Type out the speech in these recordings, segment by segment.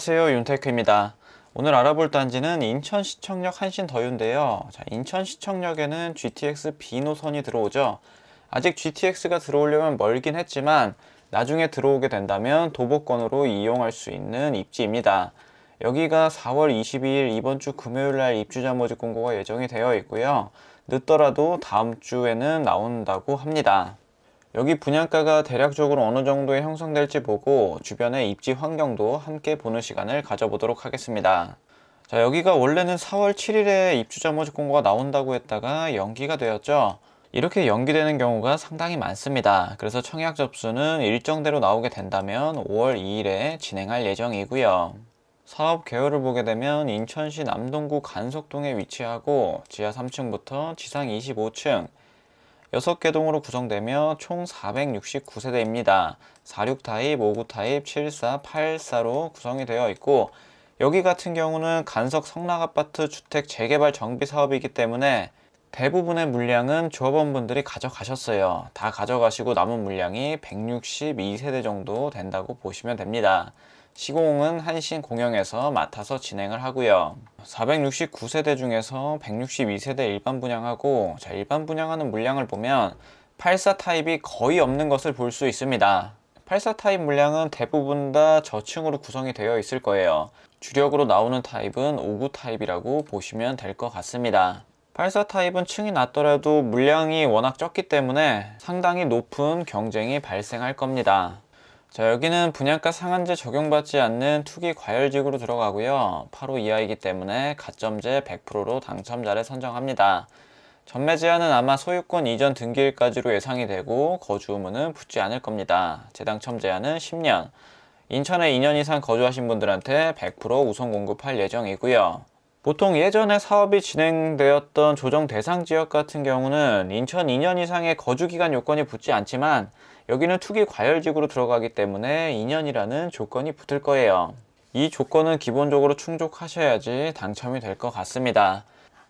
안녕하세요, 윤테크입니다. 오늘 알아볼 단지는 인천시청역 한신더유인데요. 인천시청역에는 GTX B 노선이 들어오죠. 아직 GTX가 들어오려면 멀긴 했지만 나중에 들어오게 된다면 도보권으로 이용할 수 있는 입지입니다. 여기가 4월 22일 이번 주 금요일날 입주자 모집 공고가 예정이 되어 있고요. 늦더라도 다음 주에는 나온다고 합니다. 여기 분양가가 대략적으로 어느 정도에 형성될지 보고 주변의 입지 환경도 함께 보는 시간을 가져보도록 하겠습니다. 자, 여기가 원래는 4월 7일에 입주자 모집 공고가 나온다고 했다가 연기가 되었죠. 이렇게 연기되는 경우가 상당히 많습니다. 그래서 청약 접수는 일정대로 나오게 된다면 5월 2일에 진행할 예정이고요. 사업 개요를 보게 되면 인천시 남동구 간석동에 위치하고 지하 3층부터 지상 25층 6개 동으로 구성되며 총 469세대입니다. 46 타입, 59 타입, 74, 84로 구성이 되어 있고 여기 같은 경우는 간석 성락아파트 주택 재개발 정비 사업이기 때문에 대부분의 물량은 조합원분들이 가져가셨어요. 다 가져가시고 남은 물량이 162세대 정도 된다고 보시면 됩니다. 시공은 한신공영에서 맡아서 진행을 하고요. 469세대 중에서 162세대 일반 분양하고 일반 분양하는 물량을 보면 84 타입이 거의 없는 것을 볼 수 있습니다. 84 타입 물량은 대부분 다 저층으로 구성이 되어 있을 거예요. 주력으로 나오는 타입은 59 타입이라고 보시면 될 것 같습니다. 84 타입은 층이 낮더라도 물량이 워낙 적기 때문에 상당히 높은 경쟁이 발생할 겁니다. 자, 여기는 분양가 상한제 적용받지 않는 투기 과열지구로 들어가고요. 8호 이하이기 때문에 가점제 100%로 당첨자를 선정합니다. 전매 제한은 아마 소유권 이전 등기일까지로 예상이 되고 거주 의무는 붙지 않을 겁니다. 재당첨 제한은 10년. 인천에 2년 이상 거주하신 분들한테 100% 우선 공급할 예정이고요. 보통 예전에 사업이 진행되었던 조정 대상 지역 같은 경우는 인천 2년 이상의 거주기간 요건이 붙지 않지만 여기는 투기 과열지구로 들어가기 때문에 2년이라는 조건이 붙을 거예요. 이 조건은 기본적으로 충족하셔야지 당첨이 될 것 같습니다.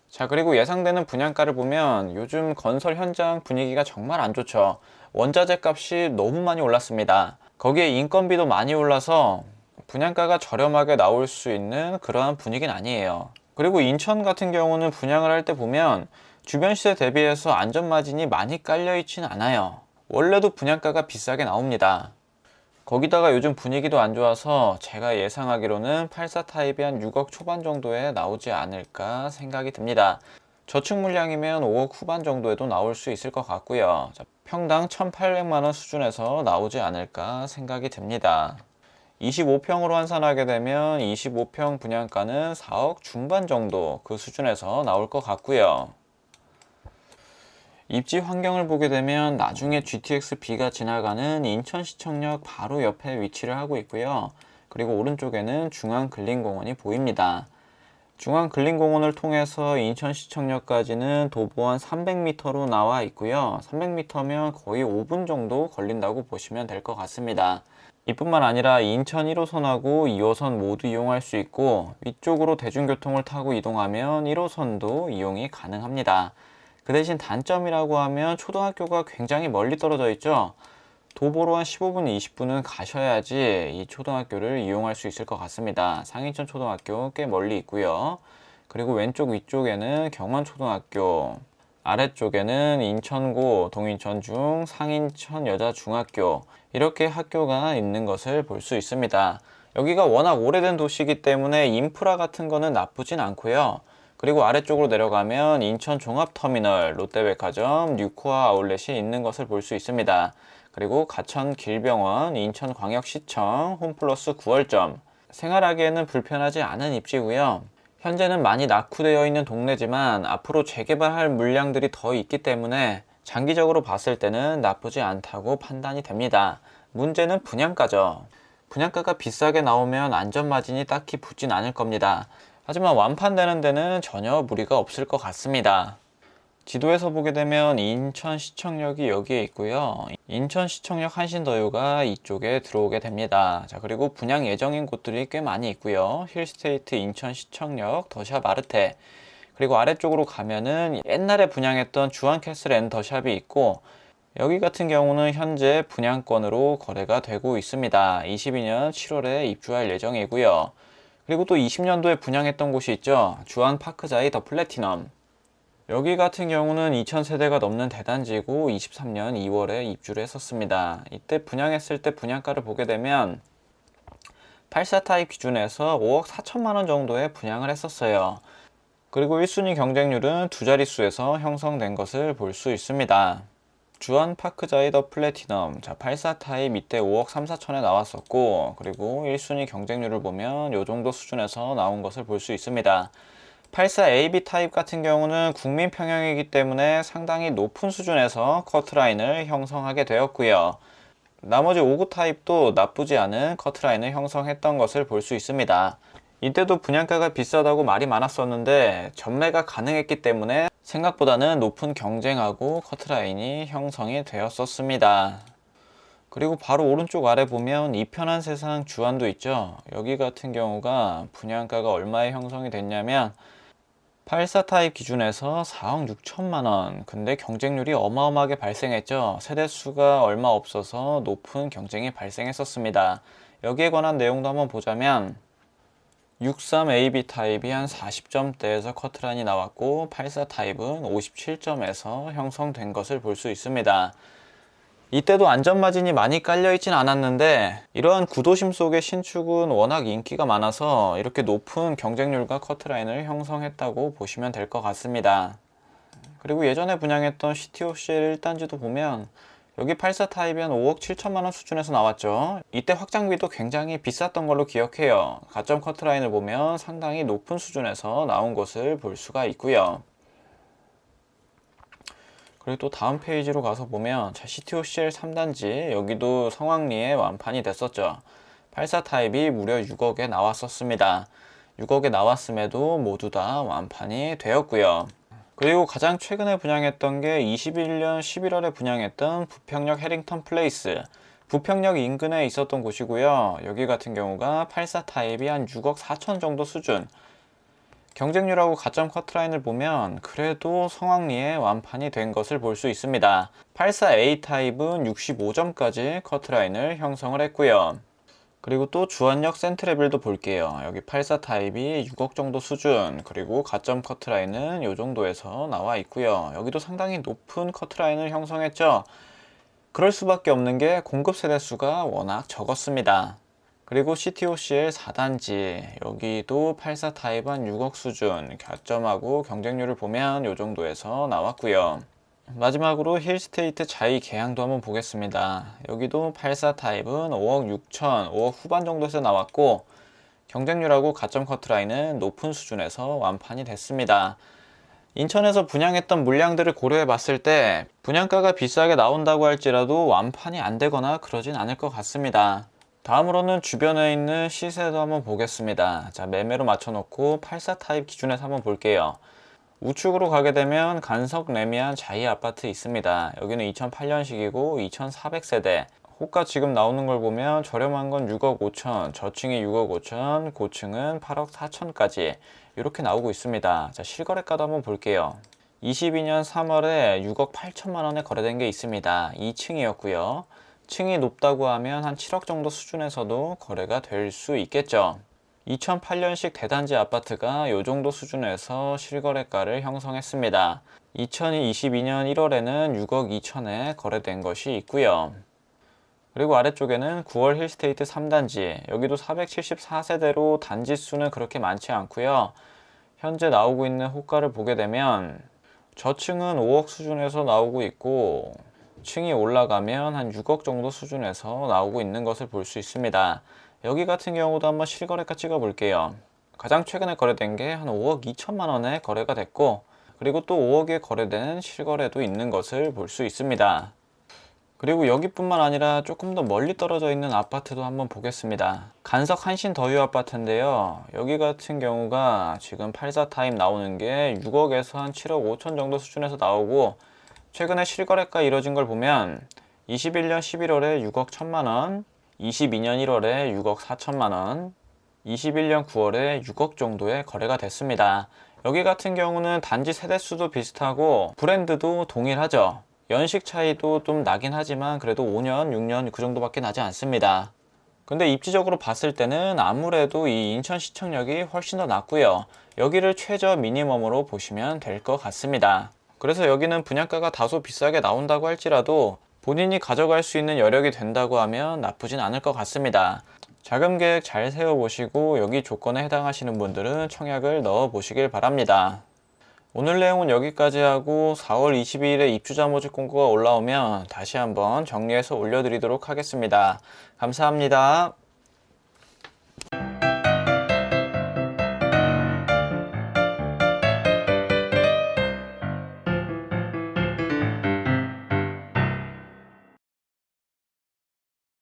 자, 그리고 예상되는 분양가를 보면 요즘 건설 현장 분위기가 정말 안 좋죠. 원자재 값이 너무 많이 올랐습니다. 거기에 인건비도 많이 올라서 분양가가 저렴하게 나올 수 있는 그러한 분위기는 아니에요. 그리고 인천 같은 경우는 분양을 할 때 보면 주변 시세 대비해서 안전마진이 많이 깔려 있지는 않아요. 원래도 분양가가 비싸게 나옵니다. 거기다가 요즘 분위기도 안 좋아서 제가 예상하기로는 84 타입이 한 6억 초반 정도에 나오지 않을까 생각이 듭니다. 저축 물량이면 5억 후반 정도에도 나올 수 있을 것 같고요. 평당 1,800만원 수준에서 나오지 않을까 생각이 듭니다. 25평으로 환산하게 되면 25평 분양가는 4억 중반 정도 그 수준에서 나올 것 같고요. 입지 환경을 보게 되면 나중에 GTX B가 지나가는 인천시청역 바로 옆에 위치를 하고 있고요. 그리고 오른쪽에는 중앙근린공원이 보입니다. 중앙근린공원을 통해서 인천시청역까지는 도보 한 300m로 나와 있고요. 300m면 거의 5분 정도 걸린다고 보시면 될 것 같습니다. 이뿐만 아니라 인천 1호선하고 2호선 모두 이용할 수 있고 위쪽으로 대중교통을 타고 이동하면 1호선도 이용이 가능합니다. 그 대신 단점이라고 하면 초등학교가 굉장히 멀리 떨어져 있죠. 도보로 한 15분, 20분은 가셔야지 이 초등학교를 이용할 수 있을 것 같습니다. 상인천 초등학교 꽤 멀리 있고요. 그리고 왼쪽 위쪽에는 경원초등학교, 아래쪽에는 인천고, 동인천중, 상인천 여자중학교 이렇게 학교가 있는 것을 볼 수 있습니다. 여기가 워낙 오래된 도시이기 때문에 인프라 같은 거는 나쁘진 않고요. 그리고 아래쪽으로 내려가면 인천 종합터미널, 롯데백화점, 뉴코아 아울렛이 있는 것을 볼 수 있습니다. 그리고 가천 길병원, 인천광역시청, 홈플러스 9월점 생활하기에는 불편하지 않은 입지고요. 현재는 많이 낙후되어 있는 동네지만 앞으로 재개발할 물량들이 더 있기 때문에 장기적으로 봤을 때는 나쁘지 않다고 판단이 됩니다. 문제는 분양가죠. 분양가가 비싸게 나오면 안전마진이 딱히 붙진 않을 겁니다. 하지만 완판되는 데는 전혀 무리가 없을 것 같습니다. 지도에서 보게 되면 인천시청역이 여기에 있고요. 인천시청역 한신더유가 이쪽에 들어오게 됩니다. 자, 그리고 분양 예정인 곳들이 꽤 많이 있고요. 힐스테이트 인천시청역, 더샵 아르테, 그리고 아래쪽으로 가면은 옛날에 분양했던 주안캐슬 앤 더샵이 있고 여기 같은 경우는 현재 분양권으로 거래가 되고 있습니다. 22년 7월에 입주할 예정이고요. 그리고 또 20년도에 분양했던 곳이 있죠. 주안파크자이 더 플래티넘. 여기 같은 경우는 2000세대가 넘는 대단지고 23년 2월에 입주를 했었습니다. 이때 분양했을 때 분양가를 보게 되면 84 타입 기준에서 5억 4천만 원 정도에 분양을 했었어요. 그리고 1순위 경쟁률은 두 자릿수에서 형성된 것을 볼 수 있습니다. 주안파크자이 더 플래티넘, 84 타입 이때 5억 3, 4천에 나왔었고, 그리고 1순위 경쟁률을 보면 이 정도 수준에서 나온 것을 볼 수 있습니다. 84 AB 타입 같은 경우는 국민 평형이기 때문에 상당히 높은 수준에서 커트라인을 형성하게 되었고요. 나머지 59 타입도 나쁘지 않은 커트라인을 형성했던 것을 볼 수 있습니다. 이때도 분양가가 비싸다고 말이 많았었는데 전매가 가능했기 때문에 생각보다는 높은 경쟁하고 커트라인이 형성이 되었었습니다. 그리고 바로 오른쪽 아래 보면 이 편한 세상 주안도 있죠. 여기 같은 경우가 분양가가 얼마에 형성이 됐냐면 84 타입 기준에서 4억 6천만 원. 근데 경쟁률이 어마어마하게 발생했죠. 세대수가 얼마 없어서 높은 경쟁이 발생했었습니다. 여기에 관한 내용도 한번 보자면 63AB 타입이 한 40점대에서 커트라인이 나왔고 84 타입은 57점에서 형성된 것을 볼 수 있습니다. 이때도 안전마진이 많이 깔려있진 않았는데 이러한 구도심 속의 신축은 워낙 인기가 많아서 이렇게 높은 경쟁률과 커트라인을 형성했다고 보시면 될 것 같습니다. 그리고 예전에 분양했던 CTOCL 1단지도 보면 여기 84 타입이 한 5억 7천만 원 수준에서 나왔죠. 이때 확장비도 굉장히 비쌌던 걸로 기억해요. 가점 커트라인을 보면 상당히 높은 수준에서 나온 것을 볼 수가 있고요. 그리고 또 다음 페이지로 가서 보면 CTOCL 3단지 여기도 성황리에 완판이 됐었죠. 84 타입이 무려 6억에 나왔었습니다. 6억에 나왔음에도 모두 다 완판이 되었고요. 그리고 가장 최근에 분양했던 게 21년 11월에 분양했던 부평역 해링턴 플레이스. 부평역 인근에 있었던 곳이고요. 여기 같은 경우가 84 타입이 한 6억 4천 정도 수준. 경쟁률하고 가점 커트라인을 보면 그래도 성황리에 완판이 된 것을 볼 수 있습니다. 84A 타입은 65점까지 커트라인을 형성을 했고요. 그리고 또 주안역 센트레빌도 볼게요. 여기 84 타입이 6억 정도 수준, 그리고 가점 커트라인은 이 정도에서 나와 있고요. 여기도 상당히 높은 커트라인을 형성했죠. 그럴 수밖에 없는 게 공급 세대수가 워낙 적었습니다. 그리고 CTOCL 4단지 여기도 84 타입 한 6억 수준, 가점하고 경쟁률을 보면 이 정도에서 나왔고요. 마지막으로 힐스테이트 자이 계양도 한번 보겠습니다. 여기도 84 타입은 5억 6천, 5억 후반 정도에서 나왔고 경쟁률하고 가점 커트라인은 높은 수준에서 완판이 됐습니다. 인천에서 분양했던 물량들을 고려해 봤을 때 분양가가 비싸게 나온다고 할지라도 완판이 안 되거나 그러진 않을 것 같습니다. 다음으로는 주변에 있는 시세도 한번 보겠습니다. 자, 매매로 맞춰놓고 84 타입 기준에서 한번 볼게요. 우측으로 가게 되면 간석 레미안 자이 아파트 있습니다. 여기는 2008년식이고 2400세대. 호가 지금 나오는 걸 보면 저렴한 건 6억 5천, 저층이 6억 5천, 고층은 8억 4천까지 이렇게 나오고 있습니다. 자, 실거래가도 한번 볼게요. 22년 3월에 6억 8천만 원에 거래된 게 있습니다. 2층이었고요. 층이 높다고 하면 한 7억 정도 수준에서도 거래가 될 수 있겠죠. 2008년식 대단지 아파트가 이 정도 수준에서 실거래가를 형성했습니다. 2022년 1월에는 6억 2천에 거래된 것이 있고요. 그리고 아래쪽에는 9월 힐스테이트 3단지, 여기도 474세대로 단지 수는 그렇게 많지 않고요. 현재 나오고 있는 호가를 보게 되면 저층은 5억 수준에서 나오고 있고 층이 올라가면 한 6억 정도 수준에서 나오고 있는 것을 볼 수 있습니다. 여기 같은 경우도 한번 실거래가 찍어 볼게요. 가장 최근에 거래된 게 한 5억 2천만 원에 거래가 됐고 그리고 또 5억에 거래된 실거래도 있는 것을 볼 수 있습니다. 그리고 여기뿐만 아니라 조금 더 멀리 떨어져 있는 아파트도 한번 보겠습니다. 간석 한신 더유 아파트인데요. 여기 같은 경우가 지금 84 타입 나오는 게 6억에서 한 7억 5천 정도 수준에서 나오고 최근에 실거래가 이뤄진 걸 보면 21년 11월에 6억 1천만 원, 22년 1월에 6억 4천만 원, 21년 9월에 6억 정도의 거래가 됐습니다. 여기 같은 경우는 단지 세대수도 비슷하고 브랜드도 동일하죠. 연식 차이도 좀 나긴 하지만 그래도 5년, 6년 그 정도밖에 나지 않습니다. 근데 입지적으로 봤을 때는 아무래도 이 인천시청역이 훨씬 더 낫고요. 여기를 최저 미니멈으로 보시면 될 것 같습니다. 그래서 여기는 분양가가 다소 비싸게 나온다고 할지라도 본인이 가져갈 수 있는 여력이 된다고 하면 나쁘진 않을 것 같습니다. 자금 계획 잘 세워보시고 여기 조건에 해당하시는 분들은 청약을 넣어 보시길 바랍니다. 오늘 내용은 여기까지 하고 4월 22일에 입주자 모집 공고가 올라오면 다시 한번 정리해서 올려드리도록 하겠습니다. 감사합니다.